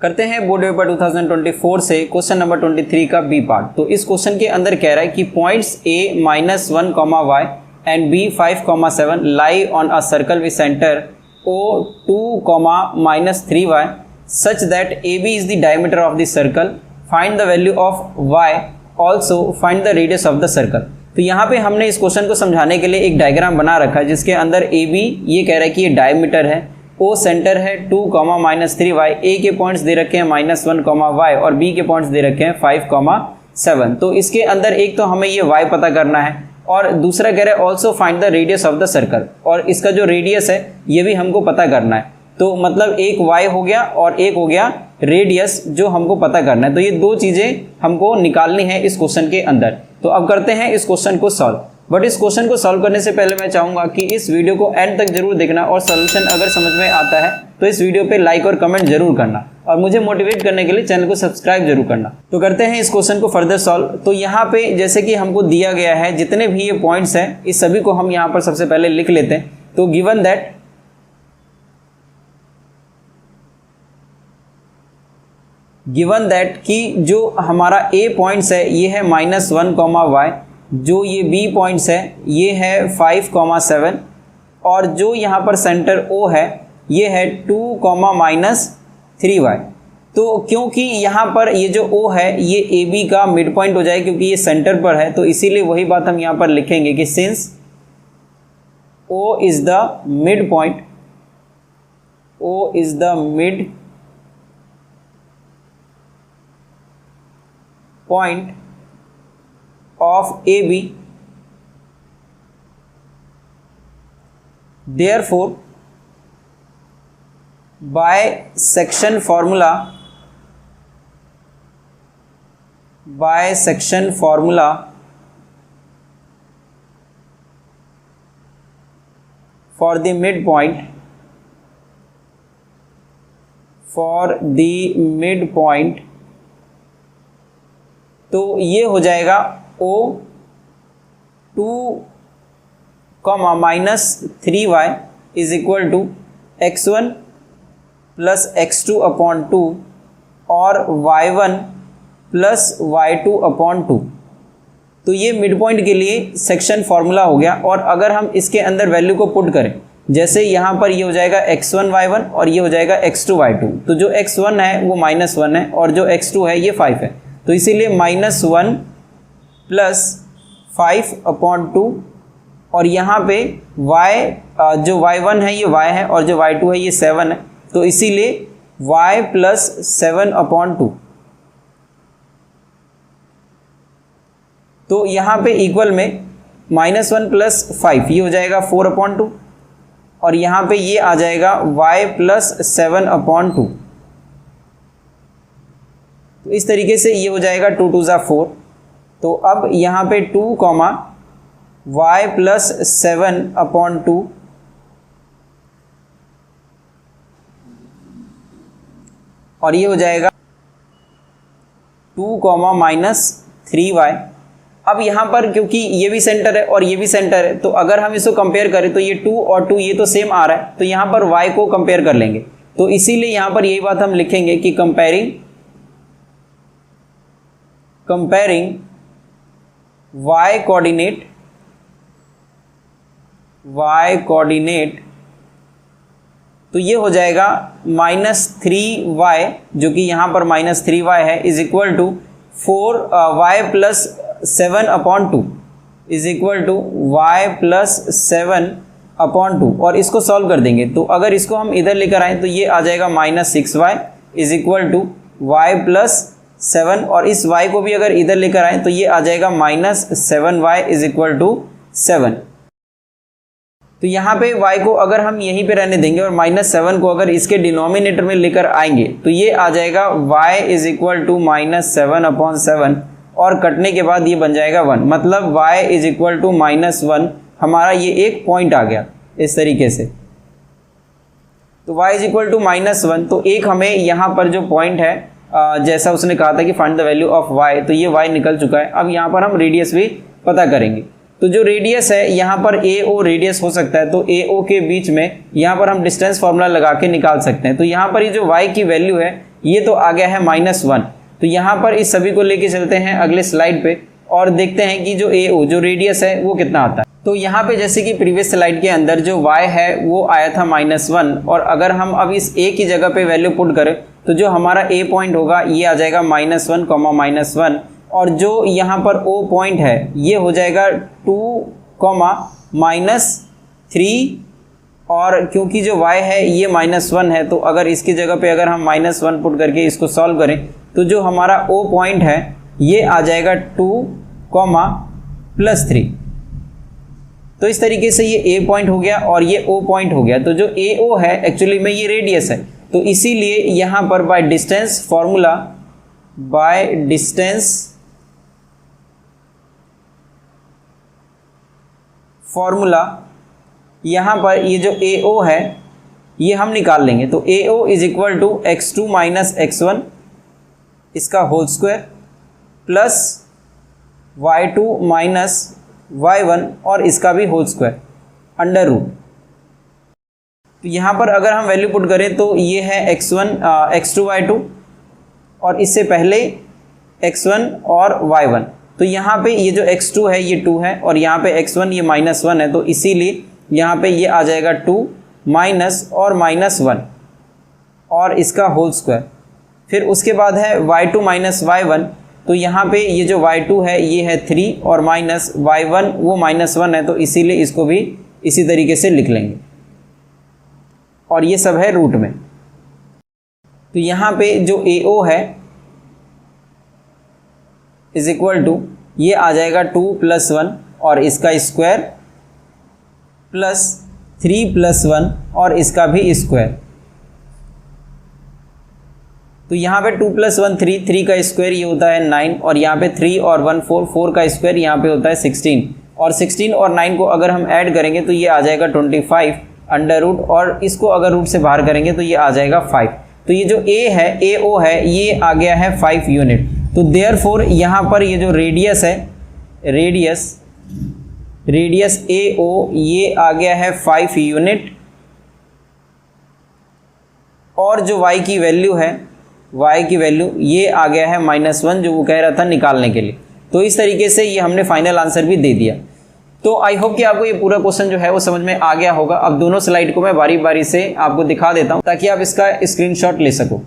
करते हैं board paper 2024 से क्वेश्चन नंबर 23 का बी पार्ट। तो इस क्वेश्चन के अंदर कह रहा है कि points a -1, y and b 5, 7 lie on a circle with centre o 2, -3y such that AB is the diameter of the circle. Find the value of y, also find the radius of the circle. तो यहाँ पे हमने इस question को समझाने के लिए एक डायग्राम बना रखा है जिसके अंदर AB ये कह रहा है कि ये डायमीटर है, O सेंटर है 2, -3y, A के पॉइंट्स दे रखे हैं -1, y और B के पॉइंट्स दे रखे हैं 5, 7। तो इसके अंदर एक तो हमें ये y पता करना है और दूसरा कह रहा है also find the radius of the circle, और इसका जो रेडियस है ये भी हमको पता करना है। तो मतलब एक y हो गया और एक हो गया रेडियस जो हमको पता करना है। तो ये दो चीज़ें हमको निकालनी है इस क्वेश्चन के अंदर। तो अब करते हैं इस क्वेश्चन को सॉल्व। बट इस क्वेश्चन को सॉल्व करने से पहले मैं चाहूँगा कि इस वीडियो को एंड तक जरूर देखना और सॉल्यूशन अगर समझ में आता है तो इस वीडियो पे लाइक और कमेंट जरूर करना और मुझे मोटिवेट करने के लिए चैनल को सब्सक्राइब जरूर करना। तो करते हैं इस क्वेश्चन को फर्दर सॉल्व। तो यहाँ पे जैसे कि हमको दिया गया है जितने भी ये पॉइंट्स हैं इस सभी को हम यहाँ पर सबसे पहले लिख लेते हैं। तो गिवन दैट कि जो हमारा A पॉइंट्स है ये है -1, y, जो ये B पॉइंट्स है ये है 5, 7 और जो यहाँ पर सेंटर O है ये है 2, -3y। तो क्योंकि यहाँ पर ये जो O है ये AB का मिड पॉइंट हो जाए क्योंकि ये सेंटर पर है, तो इसीलिए वही बात हम यहाँ पर लिखेंगे कि since O is the mid point, O is the mid point of AB, therefore bisection formula for the midpoint तो ये हो जाएगा O 2, -3y is equal to x1 plus x2 upon 2 और y1 प्लस y2 अपॉन 2। तो ये mid point के लिए section formula हो गया। और अगर हम इसके अंदर वैल्यू को पुट करें, जैसे यहाँ पर ये हो जाएगा x1 y1 और ये हो जाएगा x2 y2, तो जो x1 है वो -1 है और जो x2 है ये 5 है। तो इसीलिए -1 प्लस 5 अपॉन 2 और यहाँ पे y जो y1 है ये y है और जो y2 है ये 7 है, तो इसीलिए y प्लस 7 अपॉन 2। तो यहाँ पे इक्वल में -1 प्लस 5 ये हो जाएगा 4 अपॉन 2 और यहाँ पे ये आ जाएगा y प्लस 7 अपॉन 2। तो इस तरीके से ये हो जाएगा 2, 2 ज़ा 4। तो अब यहाँ पे 2, y प्लस 7 अपॉन 2 और ये हो जाएगा 2, -3y। अब यहाँ पर क्योंकि ये भी सेंटर है और ये भी सेंटर है, तो अगर हम इसको कंपेयर करें तो ये 2 और 2 ये तो सेम आ रहा है, तो यहाँ पर y को कंपेयर कर लेंगे। तो इसीलिए यहाँ पर यही बात हम लिखेंगे कि कंपेयरिंग y कोऑर्डिनेट तो ये हो जाएगा -3y जो कि यहाँ पर -3y है is equal to 4y plus 7 upon 2 is equal to y plus 7 upon 2 और इसको सॉल्व कर देंगे। तो अगर इसको हम इधर लेकर आए तो ये आ जाएगा -6y is equal to y plus 7 और इस y को भी अगर इधर लेकर आए तो ये आ जाएगा -7y इज इक्वल टू 7। तो यहाँ पे y को अगर हम यहीं पे रहने देंगे और -7 को अगर इसके डिनोमिनेटर में लेकर आएंगे तो ये आ जाएगा y is equal to -7 upon 7 और कटने के बाद ये बन जाएगा 1, मतलब y इज इक्वल टू -1। हमारा ये एक पॉइंट आ गया इस तरीके से। तो y इज इक्वल टू -1, तो एक हमें यहाँ पर जो पॉइंट है जैसा उसने कहा था कि find the value of y, तो ये y निकल चुका है। अब यहाँ पर हम रेडियस भी पता करेंगे। तो जो रेडियस है यहाँ पर AO रेडियस हो सकता है, तो AO के बीच में यहाँ पर हम डिस्टेंस फार्मूला लगा के निकाल सकते हैं। तो यहाँ पर ये जो y की वैल्यू है ये तो आ गया है -1। तो यहाँ पर इस सभी को लेके चलते हैं अगले स्लाइड पे और देखते हैं कि जो AO जो रेडियस है वो कितना आता है। तो यहाँ पे जैसे कि प्रीवियस स्लाइड के अंदर जो y है वो आया था -1, और अगर हम अब इस a की जगह पे वैल्यू पुट करें तो जो हमारा a पॉइंट होगा ये आ जाएगा -1, -1, और जो यहाँ पर o पॉइंट है ये हो जाएगा 2, -3, और क्योंकि जो y है ये -1 है तो अगर इसकी जगह पे अगर हम -1 पुट करके इसको सॉल्व करें तो जो हमारा o पॉइंट है ये आ जाएगा 2, +3। तो इस तरीके से ये a पॉइंट हो गया और ये o पॉइंट हो गया। तो जो AO है एक्चुअली में ये रेडियस है, तो इसीलिए यहाँ पर बाय डिस्टेंस फॉर्मूला यहाँ पर ये जो AO है ये हम निकाल लेंगे। तो AO = x2 - x1 इसका whole square plus y2 - y1 और इसका भी होल स्क्वायर अंडर रूट। तो यहाँ पर अगर हम वैल्यू पुट करें तो ये है x2 y2 और इससे पहले x1 और y1। तो यहाँ पे ये जो x2 है ये 2 है और यहाँ पे x1 ये -1 है, तो इसीलिए यहाँ पे ये आ जाएगा 2 माइनस और -1 और इसका होल स्क्वायर। फिर उसके बाद है y2 - y1, तो यहाँ पे ये जो y2 है ये है 3 और माइनस y1 वो -1 है, तो इसीलिए इसको भी इसी तरीके से लिख लेंगे और ये सब है रूट में। तो यहाँ पे जो AO है = ये आ जाएगा 2 + 1 और इसका स्क्वायर प्लस 3 + 1 और इसका भी स्क्वायर। तो यहाँ पे 2 + 1 3 का स्क्वायर ये होता है 9 और यहाँ पे 3 और 1 4 का स्क्वायर यहाँ पे होता है 16 और 16 और 9 को अगर हम ऐड करेंगे तो ये आ जाएगा 25 अंडर रूट और इसको अगर रूट से बाहर करेंगे तो ये आ जाएगा 5। तो ये जो A है AO है ये आ गया है 5 यूनिट। तो देयरफॉर यहाँ पर ये जो रेडियस है रेडियस AO ये आ गया है 5 यूनिट और जो y की वैल्यू है ये आ गया है -1 जो वो कह रहा था निकालने के लिए। तो इस तरीके से ये हमने फाइनल आंसर भी दे दिया। तो आई होप कि आपको ये पूरा क्वेश्चन जो है वो समझ में आ गया होगा। अब दोनों स्लाइड को मैं बारी बारी से आपको दिखा देता हूँ ताकि आप इसका स्क्रीनशॉट ले सको।